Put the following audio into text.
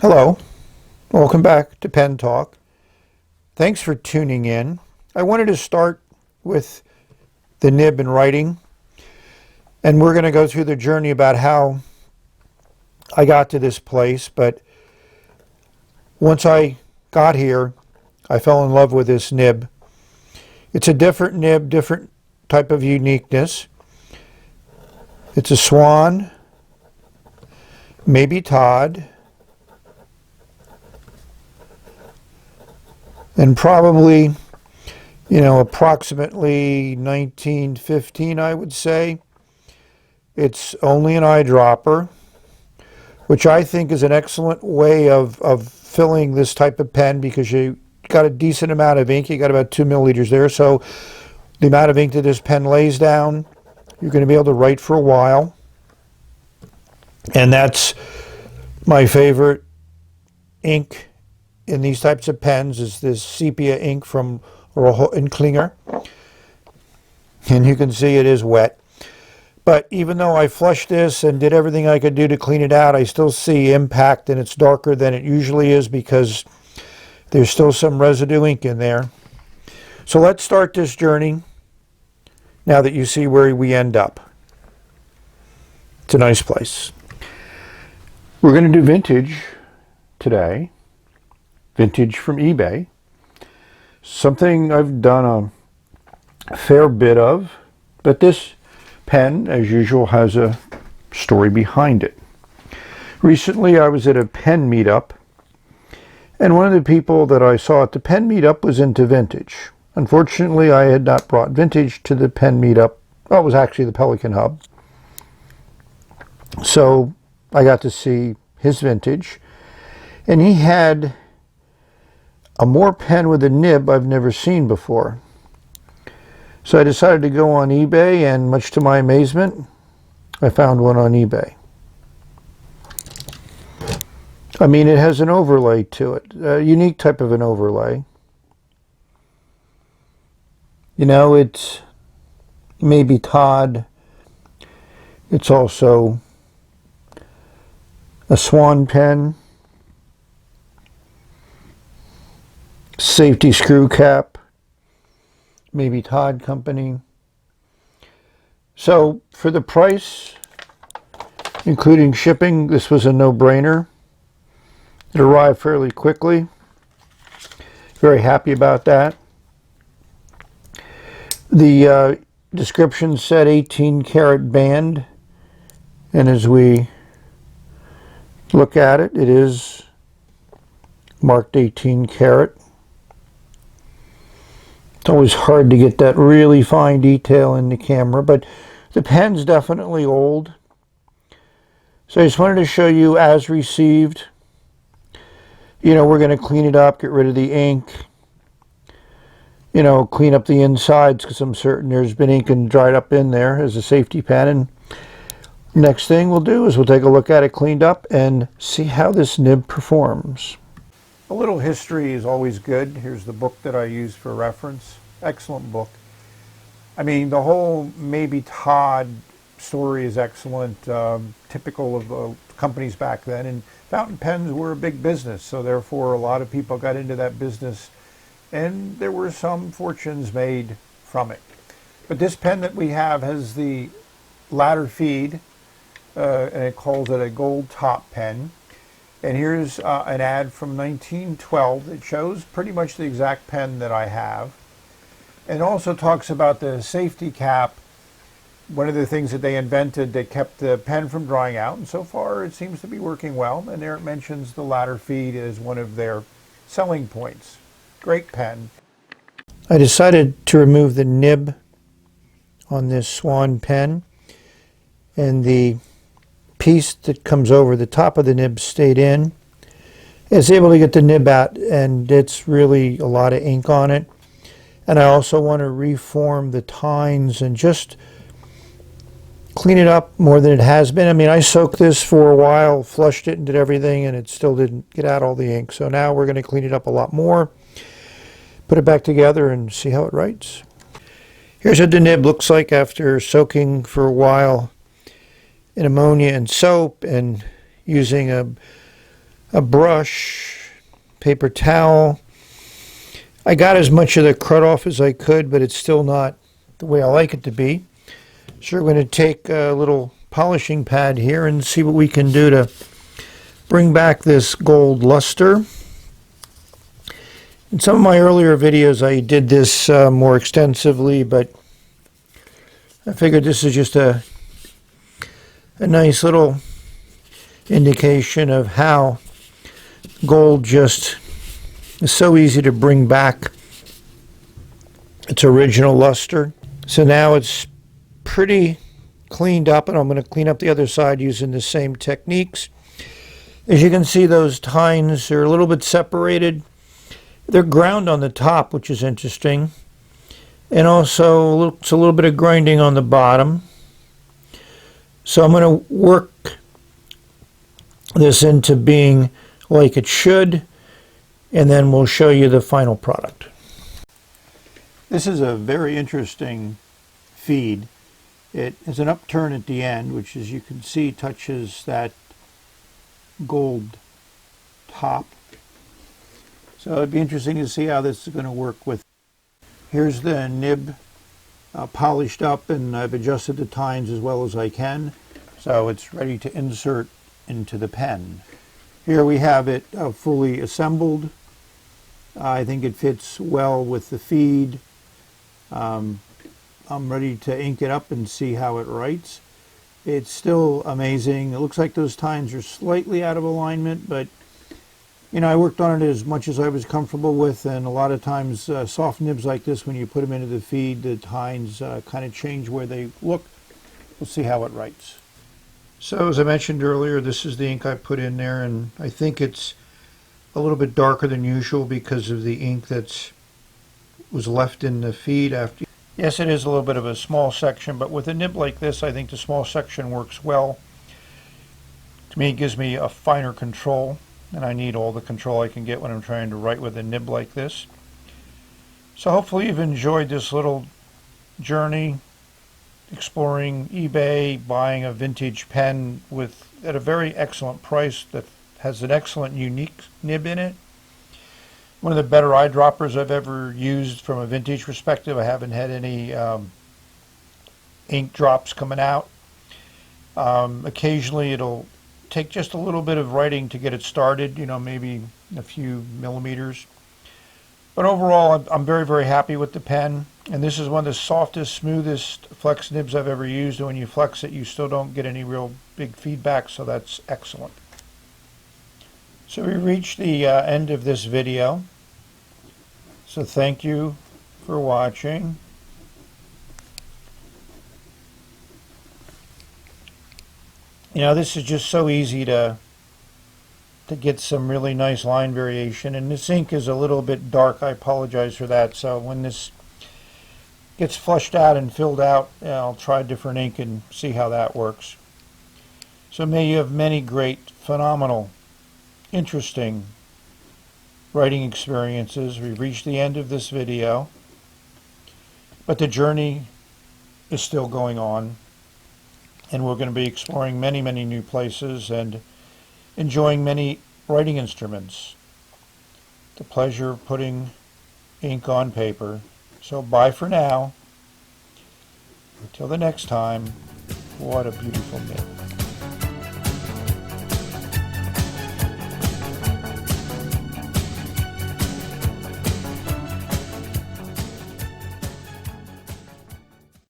Hello, welcome back to Pen Talk. Thanks for tuning in. I wanted to start with the nib and writing, and we're going to go through the journey about how I got to this place. But once I got here, I fell in love with this nib. It's a different nib, different type of uniqueness. It's a Swan, Mabie Todd, and probably, approximately 1915, I would say. It's only an eyedropper, which I think is an excellent way of filling this type of pen because you got a decent amount of ink. You got about 2 milliliters there. So the amount of ink that this pen lays down, you're going to be able to write for a while. And that's my favorite ink in these types of pens is this sepia ink from Rojo and Klinger. And you can see it is wet. But even though I flushed this and did everything I could do to clean it out, I still see impact, and it's darker than it usually is because there's still some residue ink in there. So let's start this journey now that you see where we end up. It's a nice place. We're going to do vintage today. Vintage from eBay. Something I've done a fair bit of, but this pen, as usual, has a story behind it. Recently, I was at a pen meetup, and one of the people that I saw at the pen meetup was into vintage. Unfortunately, I had not brought vintage to the pen meetup. Well, it was actually the Pelican Hub. So I got to see his vintage, and he had a more pen with a nib I've never seen before. So I decided to go on eBay, and much to my amazement, I found one on eBay. I mean, it has an overlay to it, a unique type of an overlay. It's Mabie Todd. It's also a Swan pen. Safety screw cap, Mabie Todd Company. So for the price, including shipping, this was a no-brainer. It arrived fairly quickly. Very happy about that. The description said 18 karat band, and as we look at it, it is marked 18 karat. It's always hard to get that really fine detail in the camera, but the pen's definitely old. So I just wanted to show you as received. We're going to clean it up, get rid of the ink. Clean up the insides because I'm certain there's been ink and dried up in there as a safety pen. And next thing we'll do is we'll take a look at it cleaned up and see how this nib performs. A little history is always good. Here's the book that I used for reference. Excellent book. I mean, the whole Mabie Todd story is excellent, typical of companies back then. And fountain pens were a big business, so therefore a lot of people got into that business, and there were some fortunes made from it. But this pen that we have has the ladder feed, and it calls it a gold top pen. And here's an ad from 1912 that shows pretty much the exact pen that I have. And also talks about the safety cap, one of the things that they invented that kept the pen from drying out. And so far it seems to be working well. And there it mentions the ladder feed as one of their selling points. Great pen. I decided to remove the nib on this Swan pen, and the piece that comes over the top of the nib stayed in. It's able to get the nib out, and it's really a lot of ink on it. And I also want to reform the tines and just clean it up more than it has been. I mean, I soaked this for a while, flushed it and did everything, and it still didn't get out all the ink. So now we're going to clean it up a lot more, put it back together, and see how it writes. Here's what the nib looks like after soaking for a while in ammonia and soap and using a a brush, paper towel. I got as much of the crud off as I could, but it's still not the way I like it to be. So we're going to take a little polishing pad here and see what we can do to bring back this gold luster. In some of my earlier videos I did this more extensively, but I figured this is just a nice little indication of how gold just is so easy to bring back its original luster. So now it's pretty cleaned up, and I'm going to clean up the other side using the same techniques. As you can see, those tines are a little bit separated. They're ground on the top, which is interesting, and also it's a little bit of grinding on the bottom. So I'm going to work this into being like it should, and then we'll show you the final product. This is a very interesting feed. It has an upturn at the end, which, as you can see, touches that gold top. So it'd be interesting to see how this is going to work with. Here's the nib polished up, and I've adjusted the tines as well as I can. So it's ready to insert into the pen. Here we have it fully assembled. I think it fits well with the feed. I'm ready to ink it up and see how it writes. It's still amazing. It looks like those tines are slightly out of alignment, but you know, I worked on it as much as I was comfortable with, and a lot of times soft nibs like this, when you put them into the feed, the tines kind of change where they look. We'll see how it writes. So as I mentioned earlier, this is the ink I put in there, and I think it's a little bit darker than usual because of the ink that was left in the feed after. Yes, it is a little bit of a small section, but with a nib like this, I think the small section works well. To me, it gives me a finer control, and I need all the control I can get when I'm trying to write with a nib like this. So hopefully you've enjoyed this little journey exploring eBay, buying a vintage pen at a very excellent price that has an excellent unique nib in it. One of the better eyedroppers I've ever used from a vintage perspective. I haven't had any ink drops coming out. Occasionally it'll take just a little bit of writing to get it started, you know, maybe a few millimeters. But overall, I'm very, very happy with the pen. And this is one of the softest, smoothest flex nibs I've ever used. And when you flex it, you still don't get any real big feedback, so that's excellent. So we reached the end of this video. So thank you for watching. You know, this is just so easy to get some really nice line variation, and this ink is a little bit dark. I apologize for that. So when this gets flushed out and filled out, I'll try different ink and see how that works. So may you have many great, phenomenal, interesting writing experiences. We've reached the end of this video, but the journey is still going on, and we're going to be exploring many, many new places and enjoying many writing instruments. The pleasure of putting ink on paper. So bye for now. Until the next time, what a beautiful nib.